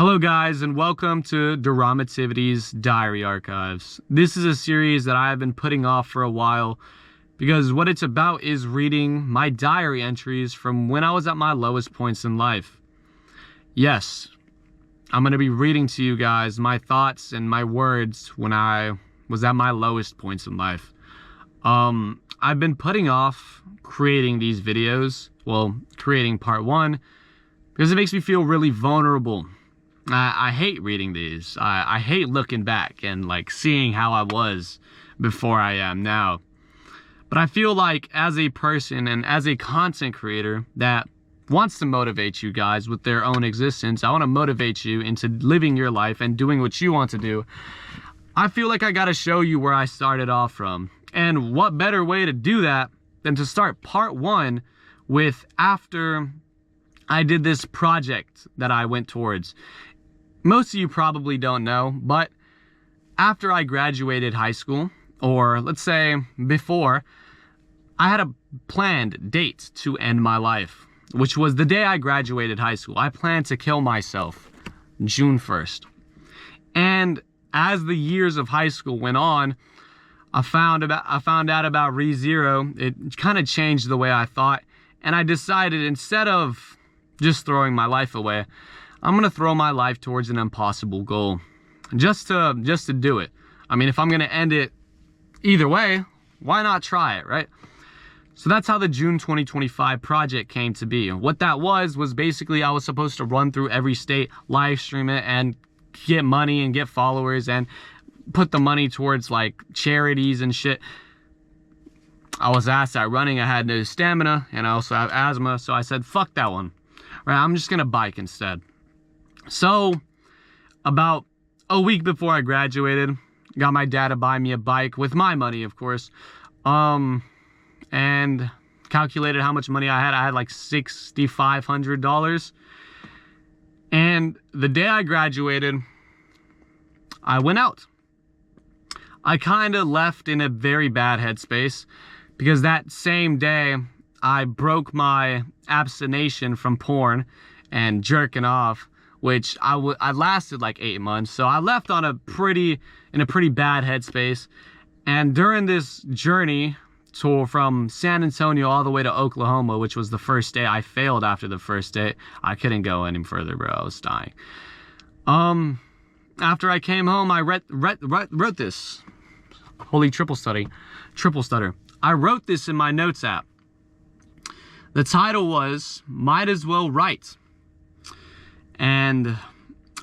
Hello guys, and welcome to Doramitivity's Diary Archives. This is a series that I have been putting off for a while because what it's about is reading my diary entries from when I was at my lowest points in life. Yes, I'm going to be reading to you guys my thoughts and my words when I was at my lowest points in life. I've been putting off creating these videos, creating part one, because it makes me feel really vulnerable. I hate reading these. I hate looking back and seeing how I was before I am now. But I feel like as a person and as a content creator that wants to motivate you guys with their own existence, I want to motivate you into living your life and doing what you want to do. I feel like I got to show you where I started off from. And what better way to do that than to start part one with after I did this project that I went towards. Most of you probably don't know, but after I graduated high school, or let's say before, I had a planned date to end my life, which was the day I graduated high school. I planned to kill myself June 1st. And as the years of high school went on, I found out about ReZero. It kind of changed the way I thought, and I decided instead of just throwing my life away, I'm gonna throw my life towards an impossible goal, just to do it. I mean, if I'm gonna end it either way, why not try it, right? So that's how the June 2025 project came to be. What that was basically I was supposed to run through every state, live stream it, and get money and get followers and put the money towards charities and shit. I was asked at running, I had no stamina, and I also have asthma, so I said, fuck that one. Right, I'm just gonna bike instead. So, about a week before I graduated, got my dad to buy me a bike with my money, of course, and calculated how much money I had. I had like $6,500. And the day I graduated, I went out. I kind of left in a very bad headspace because that same day, I broke my abstination from porn and jerking off, which I lasted like 8 months. So I left on in a pretty bad headspace. And during this journey from San Antonio all the way to Oklahoma, which was the first day, I failed after the first day. I couldn't go any further, bro. I was dying. After I came home, I wrote this. Holy triple stutter. I wrote this in my notes app. The title was Might As Well Write. And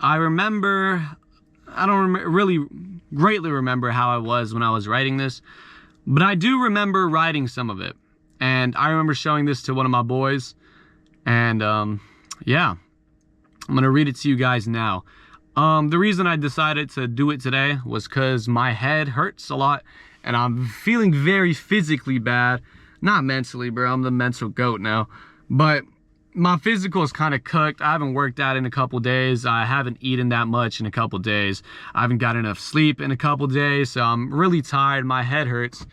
I don't really greatly remember how I was when I was writing this, but I do remember writing some of it. And I remember showing this to one of my boys. And yeah, I'm gonna read it to you guys now. The reason I decided to do it today was because my head hurts a lot and I'm feeling very physically bad. Not mentally, bro. I'm the mental goat now. But my physical is kind of cooked. I haven't worked out in a couple days. I haven't eaten that much in a couple days. I haven't got enough sleep in a couple days. So I'm really tired. My head hurts.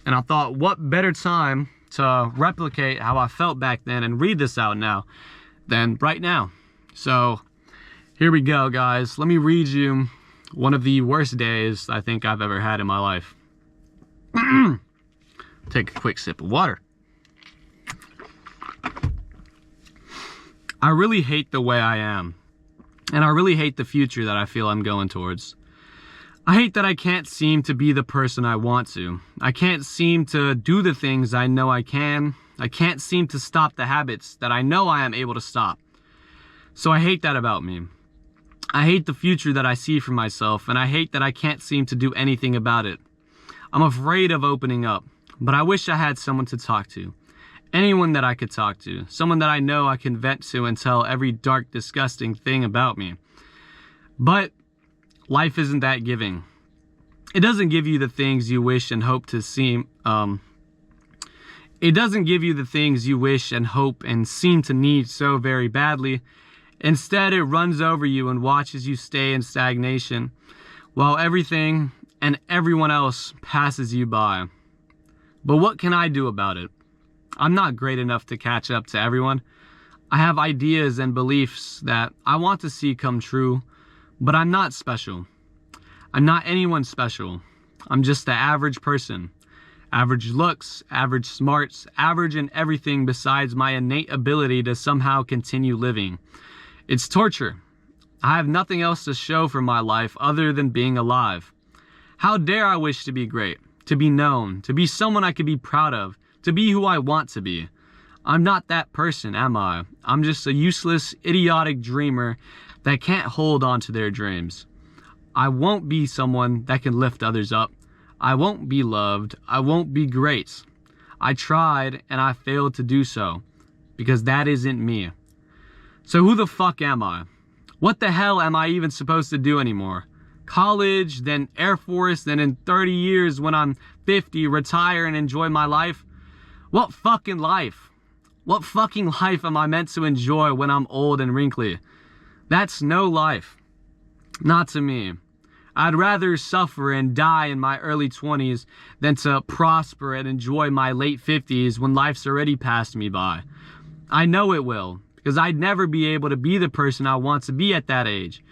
And I thought, what better time to replicate how I felt back then and read this out now than right now. So here we go, guys. Let me read you one of the worst days I think I've ever had in my life. Take a quick sip of water. I really hate the way I am. And I really hate the future that I feel I'm going towards. I hate that I can't seem to be the person I want to. I can't seem to do the things I know I can. I can't seem to stop the habits that I know I am able to stop. So I hate that about me. I hate the future that I see for myself, and I hate that I can't seem to do anything about it. I'm afraid of opening up, but I wish I had someone to talk to. Anyone that I could talk to. Someone that I know I can vent to and tell every dark, disgusting thing about me. But life isn't that giving. It doesn't give you the things you wish and hope to seem. It doesn't give you the things you wish and hope and seem to need so very badly. Instead, it runs over you and watches you stay in stagnation while everything and everyone else passes you by. But what can I do about it? I'm not great enough to catch up to everyone. I have ideas and beliefs that I want to see come true, but I'm not special. I'm not anyone special. I'm just the average person. Average looks, average smarts, average in everything besides my innate ability to somehow continue living. It's torture. I have nothing else to show for my life other than being alive. How dare I wish to be great, to be known, to be someone I could be proud of, to be who I want to be. I'm not that person, am I? I'm just a useless, idiotic dreamer that can't hold on to their dreams. I won't be someone that can lift others up. I won't be loved. I won't be great. I tried and I failed to do so because that isn't me. So who the fuck am I? What the hell am I even supposed to do anymore? College, then Air Force, then in 30 years when I'm 50, retire and enjoy my life? What fucking life? What fucking life am I meant to enjoy when I'm old and wrinkly? That's no life. Not to me. I'd rather suffer and die in my early 20s than to prosper and enjoy my late 50s when life's already passed me by. I know it will, because I'd never be able to be the person I want to be at that age.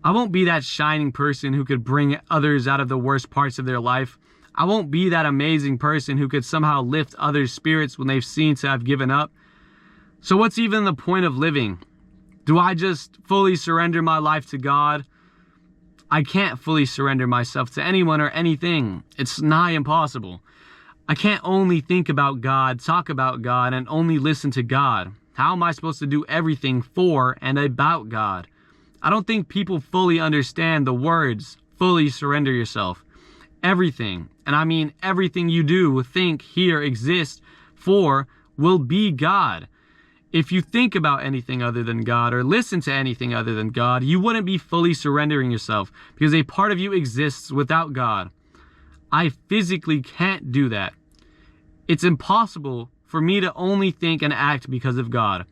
I won't be that shining person who could bring others out of the worst parts of their life. I won't be that amazing person who could somehow lift others' spirits when they've seen to have given up. So what's even the point of living? Do I just fully surrender my life to God? I can't fully surrender myself to anyone or anything. It's nigh impossible. I can't only think about God, talk about God, and only listen to God. How am I supposed to do everything for and about God? I don't think people fully understand the words, fully surrender yourself. Everything, and I mean everything you do, think, hear, exist for, will be God. If you think about anything other than God or listen to anything other than God, you wouldn't be fully surrendering yourself because a part of you exists without God. I physically can't do that. It's impossible for me to only think and act because of God.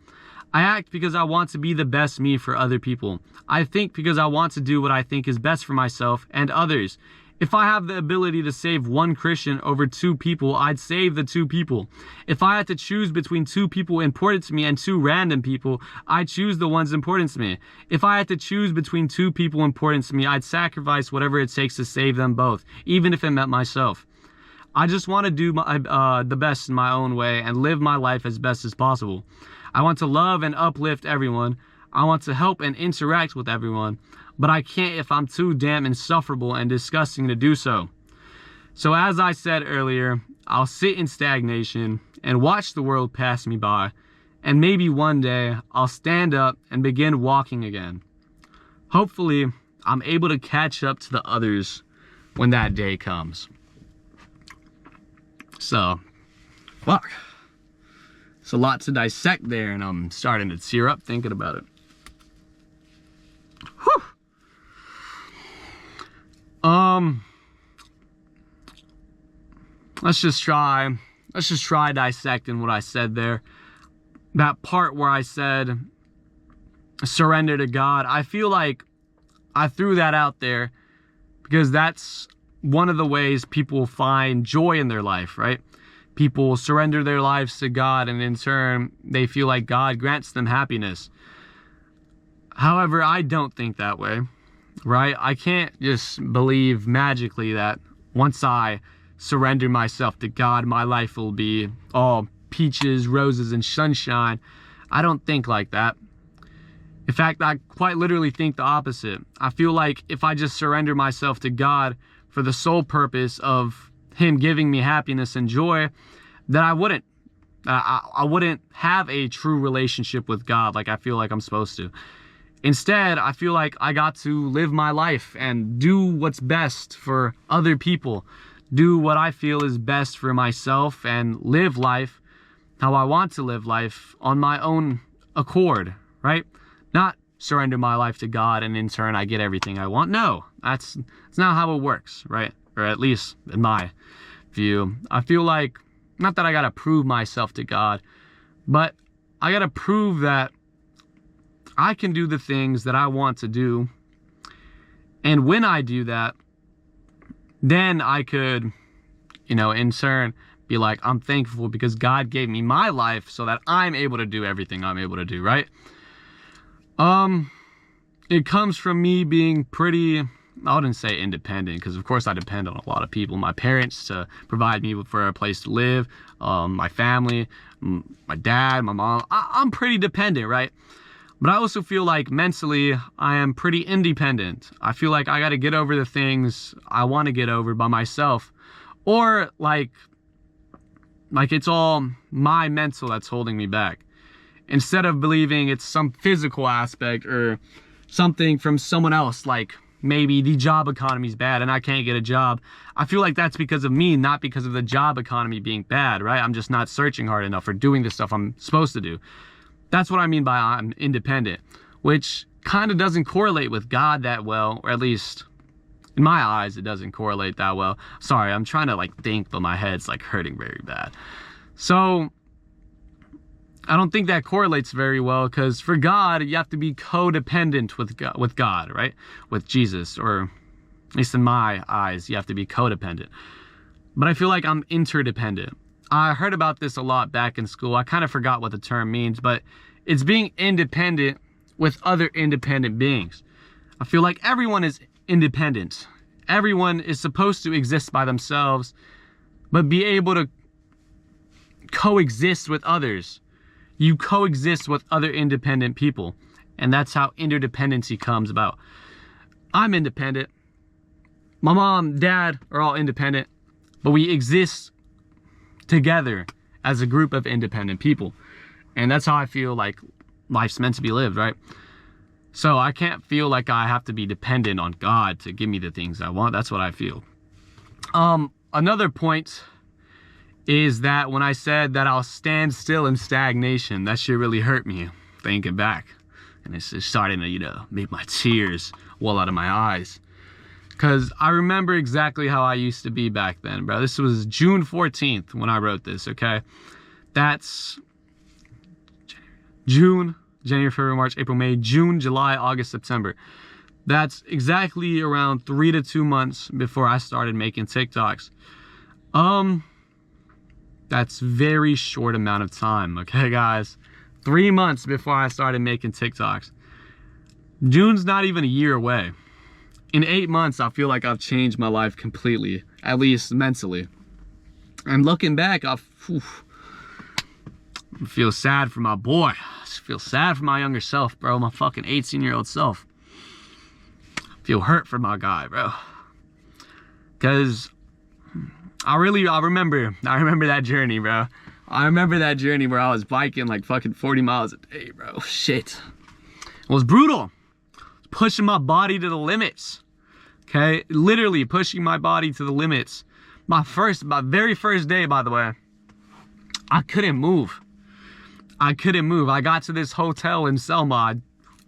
I act because I want to be the best me for other people. I think because I want to do what I think is best for myself and others. If I have the ability to save one Christian over two people, I'd save the two people. If I had to choose between two people important to me and two random people, I'd choose the ones important to me. If I had to choose between two people important to me, I'd sacrifice whatever it takes to save them both, even if it meant myself. I just want to do the best in my own way and live my life as best as possible. I want to love and uplift everyone. I want to help and interact with everyone. But I can't if I'm too damn insufferable and disgusting to do so. So as I said earlier, I'll sit in stagnation and watch the world pass me by, and maybe one day I'll stand up and begin walking again. Hopefully, I'm able to catch up to the others when that day comes. So, fuck. It's a lot to dissect there, and I'm starting to tear up thinking about it. Whew. Let's just try dissecting what I said there. That part where I said surrender to God, I feel like I threw that out there because that's one of the ways people find joy in their life, right? People surrender their lives to God, and in turn, they feel like God grants them happiness. However, I don't think that way, right? I can't just believe magically that once I surrender myself to God, my life will be all peaches, roses, and sunshine. I don't think like that. In fact, I quite literally think the opposite. I feel like if I just surrender myself to God for the sole purpose of Him giving me happiness and joy, then I wouldn't have a true relationship with God like I feel like I'm supposed to. Instead, I feel like I got to live my life and do what's best for other people, do what I feel is best for myself, and live life how I want to live life on my own accord, right? Not surrender my life to God and in turn I get everything I want. No, that's not how it works, right? Or at least in my view. I feel like, not that I gotta prove myself to God, but I gotta prove that I can do the things that I want to do. And when I do that, then I could, in turn, be like, I'm thankful because God gave me my life so that I'm able to do everything I'm able to do, right? It comes from me being pretty, I wouldn't say independent, because of course I depend on a lot of people. My parents to provide me for a place to live, my family, my dad, my mom. I'm pretty dependent, right? But I also feel like mentally I am pretty independent. I feel like I got to get over the things I want to get over by myself, or like it's all my mental that's holding me back, instead of believing it's some physical aspect or something from someone else, like maybe the job economy is bad and I can't get a job. I feel like that's because of me, not because of the job economy being bad, right? I'm just not searching hard enough or doing the stuff I'm supposed to do. That's what I mean by I'm independent, which kind of doesn't correlate with God that well, or at least in my eyes, it doesn't correlate that well. Sorry, I'm trying to like think, but my head's like hurting very bad. So I don't think that correlates very well, because for God, you have to be codependent with God, right? With Jesus, or at least in my eyes, you have to be codependent. But I feel like I'm interdependent. I heard about this a lot back in school. I kind of forgot what the term means, but it's being independent with other independent beings. I feel like everyone is independent. Everyone is supposed to exist by themselves, but be able to coexist with others. You coexist with other independent people, and that's how interdependency comes about. I'm independent. My mom, dad are all independent, but we exist together as a group of independent people. And that's how I feel like life's meant to be lived, right? So I can't feel like I have to be dependent on God to give me the things I want. That's what I feel. Another point is that when I said that I'll stand still in stagnation, that shit really hurt me thinking back. And it's just starting to, make my tears well out of my eyes. Because I remember exactly how I used to be back then, bro. This was June 14th when I wrote this, okay? That's June, January, February, March, April, May, June, July, August, September. That's exactly around 3 to 2 months before I started making TikToks. That's very short amount of time, okay, guys? 3 months before I started making TikToks. June's not even a year away. In 8 months, I feel like I've changed my life completely, at least mentally. And looking back, I feel sad for my boy. I feel sad for my younger self, bro. My fucking 18-year-old self. I feel hurt for my guy, bro. Because I remember that journey, bro. I remember that journey where I was biking like fucking 40 miles a day, bro. Shit. It was brutal. Pushing my body to the limits. Okay? Literally pushing my body to the limits. My very first day, by the way, I couldn't move. I got to this hotel in Selma. I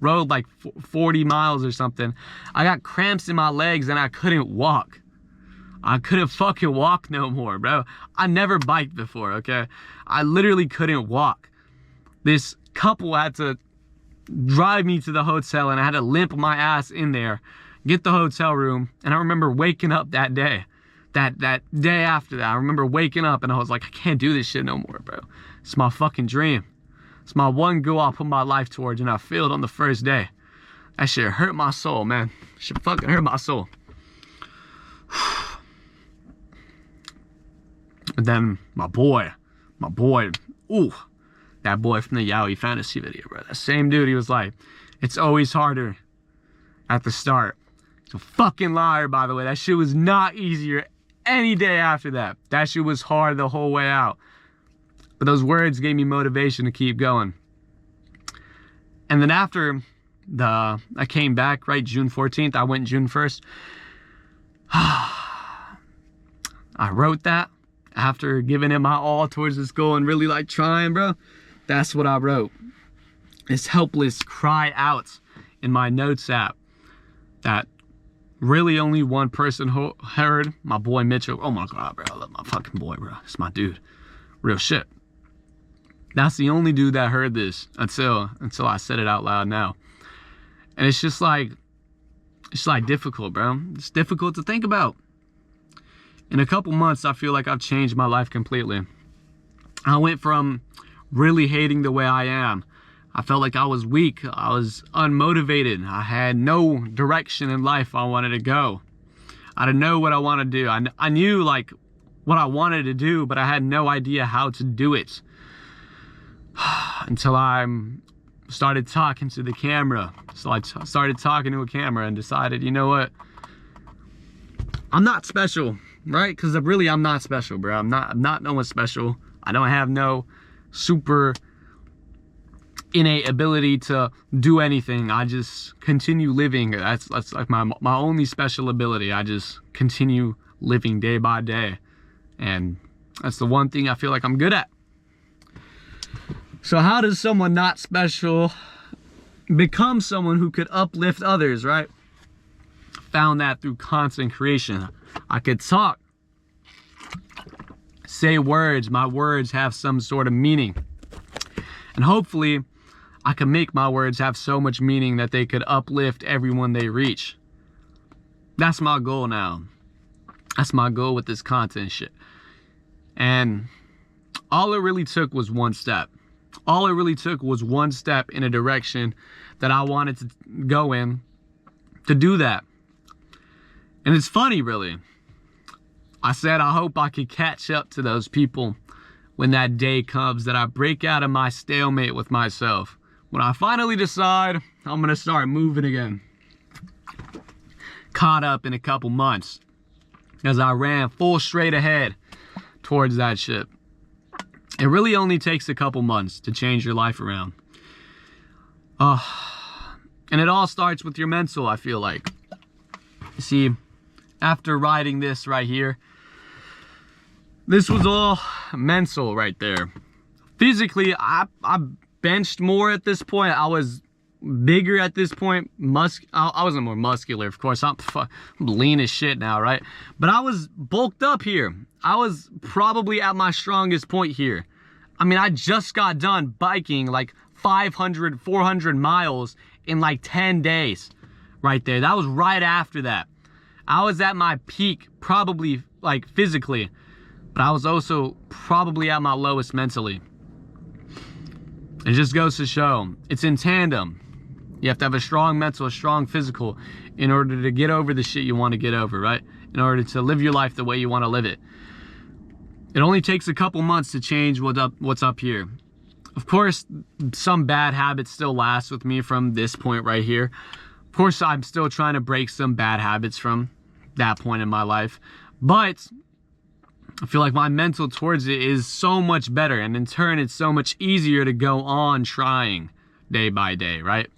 rode like 40 miles or something. I got cramps in my legs and I couldn't walk. I couldn't fucking walk no more, bro. I never biked before, okay? I literally couldn't walk. This couple had to drive me to the hotel and I had to limp my ass in there, get the hotel room. And I remember waking up that day. That day after that, I remember waking up and I was like, I can't do this shit no more, bro. It's my fucking dream. It's my one goal I put my life towards, and I failed on the first day. That shit hurt my soul, man. Shit fucking hurt my soul. But then my boy, ooh, that boy from the Yaoi fantasy video, bro. That same dude, he was like, it's always harder at the start. He's a fucking liar, by the way. That shit was not easier any day after that. That shit was hard the whole way out. But those words gave me motivation to keep going. And then after I came back, right, June 14th, I went June 1st. I wrote that after giving it my all towards this goal and really like trying, bro. That's what I wrote. This helpless cry out in my notes app that really only one person heard, my boy Mitchell. Oh my God, bro, I love my fucking boy, bro. It's my dude. Real shit. That's the only dude that heard this until I said it out loud now. And it's just like difficult, bro. It's difficult to think about. In a couple months, I feel like I've changed my life completely. I went from really hating the way I am. I felt like I was weak. I was unmotivated. I had no direction in life I wanted to go. I didn't know what I wanted to do. I knew like what I wanted to do, but I had no idea how to do it. Until I started talking to the camera. So I started talking to a camera and decided, you know what? I'm not special, right? Because really, I'm not special, bro. I'm not no one special. I don't have no super innate ability to do anything. I just continue living. That's like my only special ability. I just continue living day by day. And that's the one thing I feel like I'm good at. So how does someone not special become someone who could uplift others, right? Found that through content creation. I could talk, say words. My words have some sort of meaning. And hopefully, I can make my words have so much meaning that they could uplift everyone they reach. That's my goal now. That's my goal with this content shit. And all it really took was one step. All it really took was one step in a direction that I wanted to go in to do that. And it's funny, really. I said I hope I could catch up to those people when that day comes, that I break out of my stalemate with myself. When I finally decide I'm gonna start moving again. Caught up in a couple months as I ran full straight ahead towards that shit. It really only takes a couple months to change your life around. And it all starts with your mental, I feel like. You see, after writing this right here, this was all mental right there. Physically, I benched more at this point. I was bigger at this point. I wasn't more muscular, of course. I'm lean as shit now, right? But I was bulked up here. I was probably at my strongest point here. I mean, I just got done biking like 500, 400 miles in like 10 days right there. That was right after that. I was at my peak, probably like physically, but I was also probably at my lowest mentally. It just goes to show, it's in tandem. You have to have a strong mental, a strong physical in order to get over the shit you want to get over, right? In order to live your life the way you want to live it. It only takes a couple months to change what's up here. Of course, some bad habits still last with me from this point right here. Of course, I'm still trying to break some bad habits from that point in my life. But I feel like my mental towards it is so much better. And in turn, it's so much easier to go on trying day by day, right?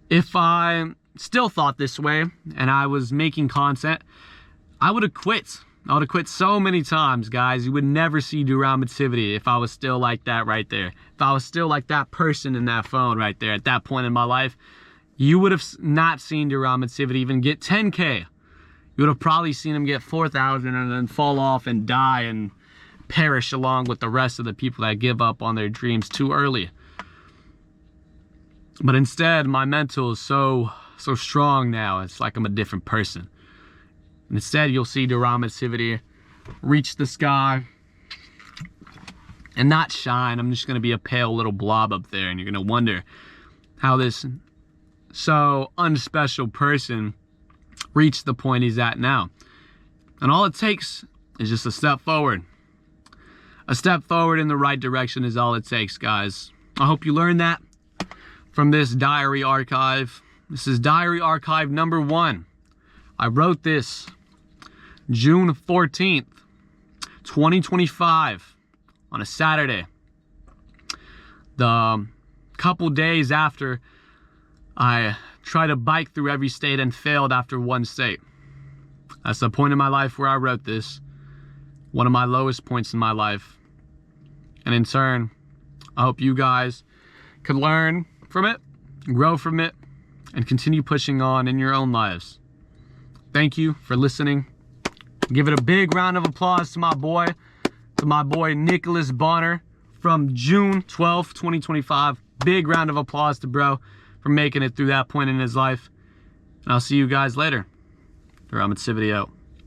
If I still thought this way and I was making content, I would have quit. I would have quit so many times, guys. You would never see Doramitivity if I was still like that right there. If I was still like that person in that phone right there at that point in my life, you would have not seen Doramitivity even get 10K. You would have probably seen him get 4,000 and then fall off and die and perish along with the rest of the people that give up on their dreams too early. But instead, my mental is so strong now. It's like I'm a different person. And instead, you'll see Doramitivity reach the sky and not shine. I'm just going to be a pale little blob up there. And you're going to wonder how this so unspecial person reached the point he's at now. And all it takes is just a step forward. A step forward in the right direction is all it takes, guys. I hope you learned that from this diary archive. This is diary archive number 1. I wrote this June 14th, 2025 on a Saturday. The couple days after I tried to bike through every state and failed after one state. That's the point in my life where I wrote this. One of my lowest points in my life. And in turn, I hope you guys could learn from it, grow from it, and continue pushing on in your own lives. Thank you for listening. Give it a big round of applause to my boy Nicholas Bonner from June 12th, 2025. Big round of applause to bro for making it through that point in his life. And I'll see you guys later. Doramitivity out.